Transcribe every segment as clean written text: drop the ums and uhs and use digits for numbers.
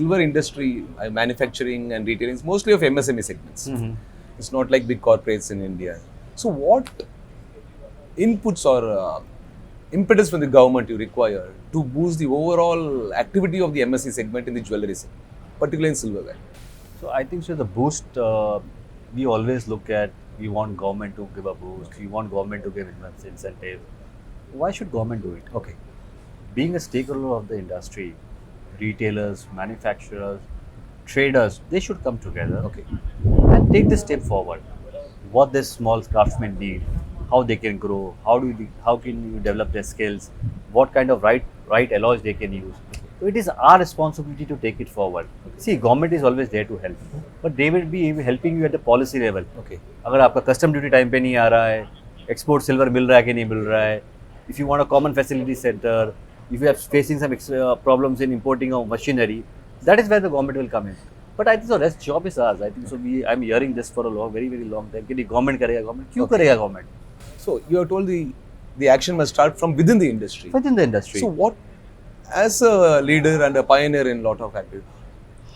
silver industry, manufacturing and retailing is mostly of MSME segments. It's not like big corporates in India. So what inputs or impetus from the government you require to boost the overall activity of the MSE segment in the jewellery segment, particularly in silverware? So I think so the boost, we always look at, we want government to give a boost, we want government to give incentive. Why should government do it? Okay. Being a stakeholder of the industry, retailers, manufacturers, traders, they should come together Okay. and take this step forward. What this small craftsmen need, how they can grow, how can you develop their skills, what kind of right alloys they can use. So it is our responsibility to take it forward. See, government is always there to help, but they will be helping you at the policy level. Okay. अगर आपका custom duty time पे नहीं आ रहा है, export silver मिल रहा है कि नहीं मिल रहा है, if you want a common facility center, if you are facing some problems in importing of machinery, that is where the government will come in. But I think so rest job is ours. I think so I'm hearing this for a very long time कि government करेगा, government क्यों करेगा government? So you are told the action must start from within the industry. Within the industry. So what, as a leader and a pioneer in lot of activity,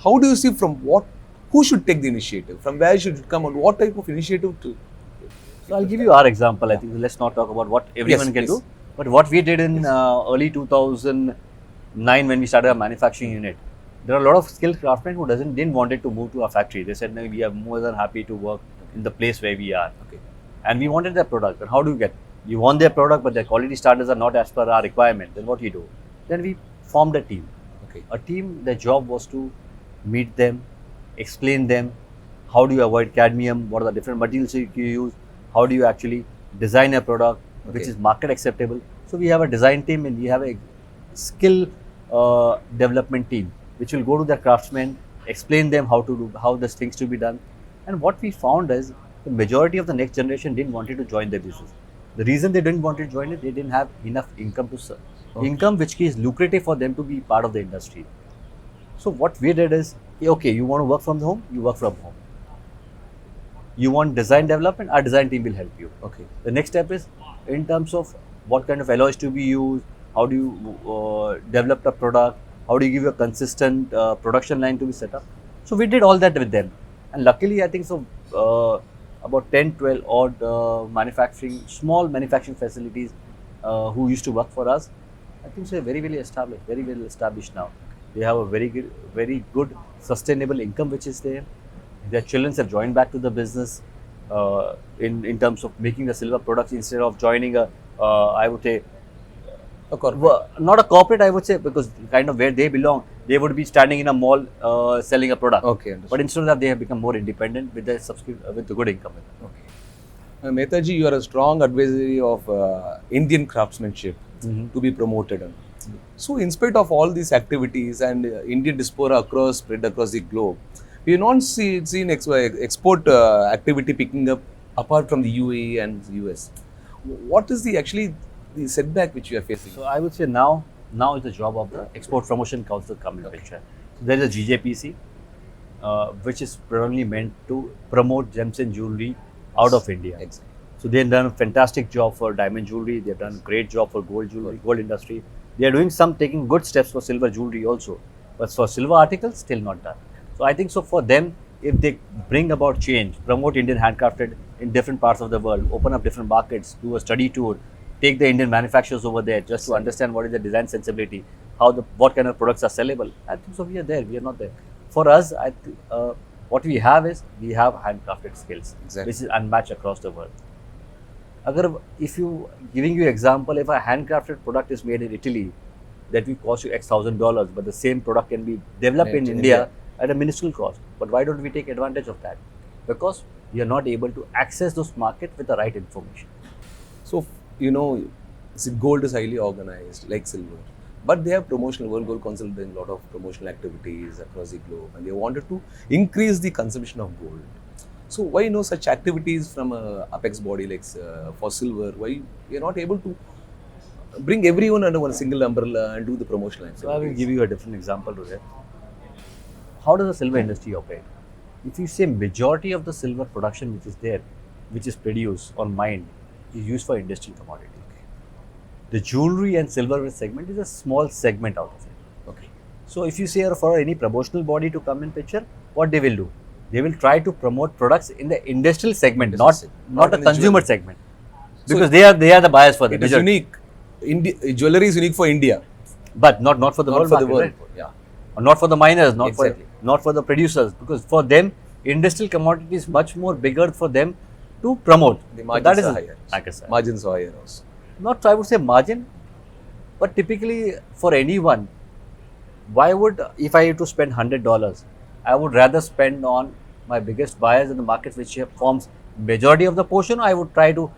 how do you see who should take the initiative? From where should it come, and what type of initiative to? So I'll give you our example. I think let's not talk about what everyone can do, but what we did in early 2009 when we started our manufacturing unit. There are a lot of skilled craftsmen who didn't wanted to move to our factory. They said, no, we are more than happy to work in the place where we are. Okay. And we wanted their product. And how do you get? You want their product, but their quality standards are not as per our requirement. Then what you do? Then we formed a team. Okay. A team, their job was to meet them, explain them, how do you avoid cadmium, what are the different materials you use, how do you actually design a product which is market acceptable. So we have a design team and we have a skill development team which will go to the craftsmen, explain them how this things to be done. And what we found is the majority of the next generation didn't want to join the business. The reason they didn't want to join it, they didn't have enough income to serve. Income which is lucrative for them to be part of the industry. So what we did is, okay, you want to work from home, you work from home. You want design development, our design team will help you. Okay. The next step is in terms of what kind of alloys to be used, how do you develop the product, how do you give a consistent production line to be set up. So we did all that with them. And luckily, I think so about 10, 12 odd small manufacturing facilities who used to work for us, I think so very well established now. They have a very good sustainable income which is there. Their children have joined back to the business in terms of making the silver products instead of joining I would say, not a corporate, I would say, because kind of where they belong, they would be standing in a mall selling a product. Okay, understood. But instead of that, they have become more independent with the good income. Okay. Mehtaji, you are a strong advisory of Indian craftsmanship to be promoted. So, in spite of all these activities and Indian diaspora spread across the globe, we have not seen export activity picking up apart from the UAE and US. What is the setback which you are facing? So I would say now is the job of the Export Promotion Council come in picture. So there is a GJPC which is primarily meant to promote gems and jewelry out of India. Exactly. So they have done a fantastic job for diamond jewelry. They have done a great job for gold jewelry, gold industry. They are taking good steps for silver jewelry also. But for silver articles, still not done. So I think so for them, if they bring about change, promote Indian handcrafted in different parts of the world, open up different markets, do a study tour, take the Indian manufacturers over there just to understand what is the design sensibility, what kind of products are sellable. I think so we are there, we are not there. For us, what we have is, we have handcrafted skills, exactly, which is unmatched across the world. Giving you example, if a handcrafted product is made in Italy, that will cost you X $1,000, but the same product can be developed in India at a minuscule cost. But why don't we take advantage of that? Because we are not able to access those markets with the right information. So, gold is highly organized like silver, but they have World Gold Council doing a lot of promotional activities across the globe, and they wanted to increase the consumption of gold. So why no such activities from a apex body like for silver? Why we are not able to bring everyone under one single umbrella and do the promotional activities? So I will give you a different example to that. How does the silver industry operate? If you say majority of the silver production which is produced or mined, is used for industrial commodity. The jewelry and silverware segment is a small segment out of it. Okay. So if you say for any promotional body to come in picture, what they will do? They will try to promote products in the industrial segment, not Not a in the consumer jewelry. segment, So because they are the buyers for the it is majority. unique. Jewelry is unique for India, But not for the not world for the market, world. right? Yeah, Or not for the miners, exactly. not for the producers, because for them, industrial commodity is much more bigger for them to promote. The So that margins is, are higher. like I said, Margins are higher also. not I would say margin, but typically for anyone, why would if I have to spend $100, I would rather spend on my biggest buyers in the market, which forms majority of the portion. I would try to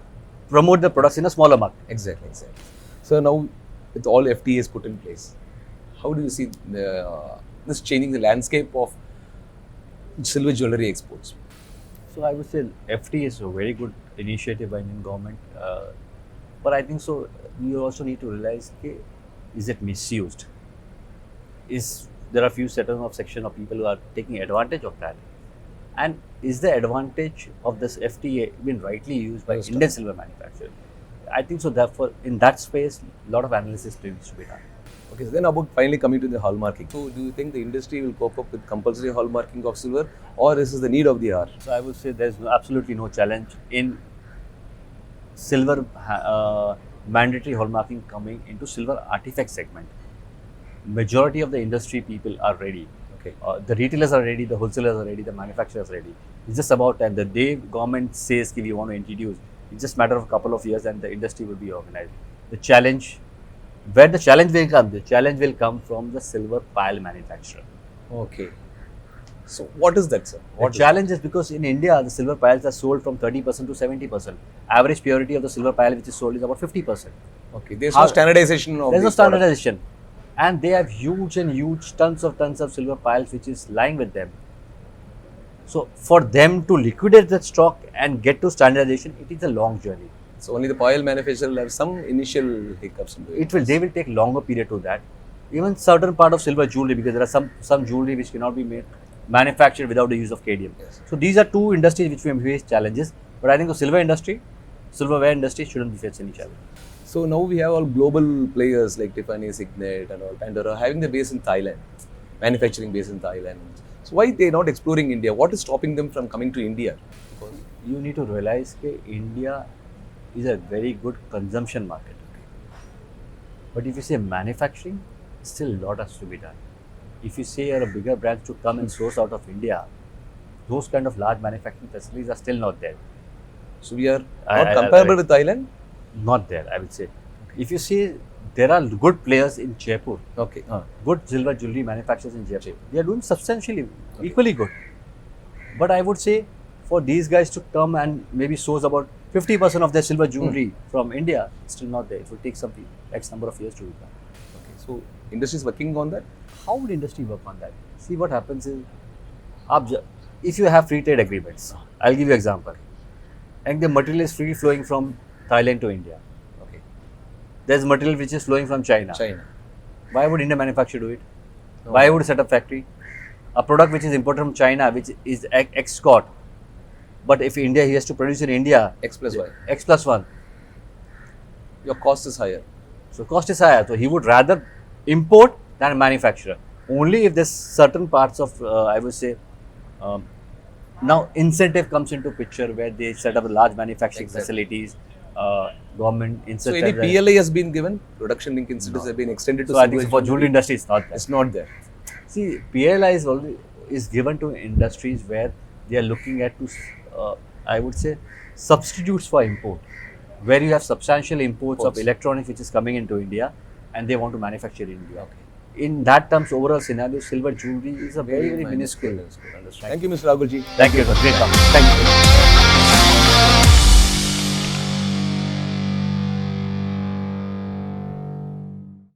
promote the products in a smaller market. Exactly, exactly. So now, with all FTAs put in place, how do you see this changing the landscape of silver jewelry exports? So I would say FT is a very good initiative by Indian government, but I think so. You also need to realize, okay, is it misused? Is there are a few set of section of people who are taking advantage of that, and is the advantage of this FTA been rightly used by Yes, Indian silver manufacturers? I think so. Therefore, in that space, a lot of analysis needs to be done. Okay, so then about finally coming to the hallmarking. So, do you think the industry will cope up with compulsory hallmarking of silver, or is this the need of the hour? So I would say there's absolutely no challenge in silver mandatory hallmarking coming into silver artifact segment. Majority of the industry people are ready. Okay. The retailers are ready, the wholesalers are ready, the manufacturers are ready. It's just about time. The day government says that we want to introduce, it's just matter of a couple of years and the industry will be organized. The challenge, where the challenge will come from the silver pile manufacturer. Okay. So, what is that, sir? The challenge is because in India, the silver piles are sold from 30% to 70%. Average purity of the silver pile which is sold is about 50%. Okay, there's no standardization of There's no these products. standardization. And they have huge tons of silver piles which is lying with them. So for them to liquidate that stock and get to standardization, it is a long journey. So, only the pile manufacturer will have some initial hiccups in doing They will take longer period to that. Even certain part of silver jewelry, because there are some jewelry which cannot be manufactured without the use of cadmium. Yes. So these are two industries which we face challenges. But I think the silverware industry shouldn't be facing any challenge. So now we have all global players like Tiffany, Signet and all Pandora having their base in Thailand, manufacturing base in Thailand. So why they not exploring India? What is stopping them from coming to India? Because you need to realize that India is a very good consumption market. But if you say manufacturing, still a lot has to be done. If you say you're a bigger brand to come and source out of India, those kind of large manufacturing facilities are still not there. So we are not comparable with Thailand? Not there, I would say. If you see, there are good players in Jaipur. Okay. Good silver jewelry manufacturers in Jaipur. They are doing substantially, equally good. But I would say, for these guys to come and maybe source about 50% of their silver jewelry from India, it's still not there. It will take some X number of years to do that. Okay. So industry is working on that? How would industry work on that? See, what happens is, if you have free trade agreements, I'll give you an example. And the material is free flowing from Thailand to India. Okay. There's material which is flowing from China. Why would India manufacturer do it? No. Why would set up factory? A product which is imported from China, which is export, but if India he has to produce in India, X plus Y. X plus 1. Your cost is higher. So cost is higher. So he would rather import than manufacture. Only if there's certain parts of, I would say, now incentive comes into picture where they set up large manufacturing facilities, government So incentive. any PLI has been given? Production link incentives have been extended to So I think silver for jewelry industry it's not there. It's not there. See, PLI is given to industries where they are looking at I would say, substitutes for import, where you have substantial imports of electronics which is coming into India and they want to manufacture in India. Okay. In that terms, overall scenario, silver jewelry is a very minuscule. Thank you, Mr. Rahulji. Thank you. It was great talk. Thank you.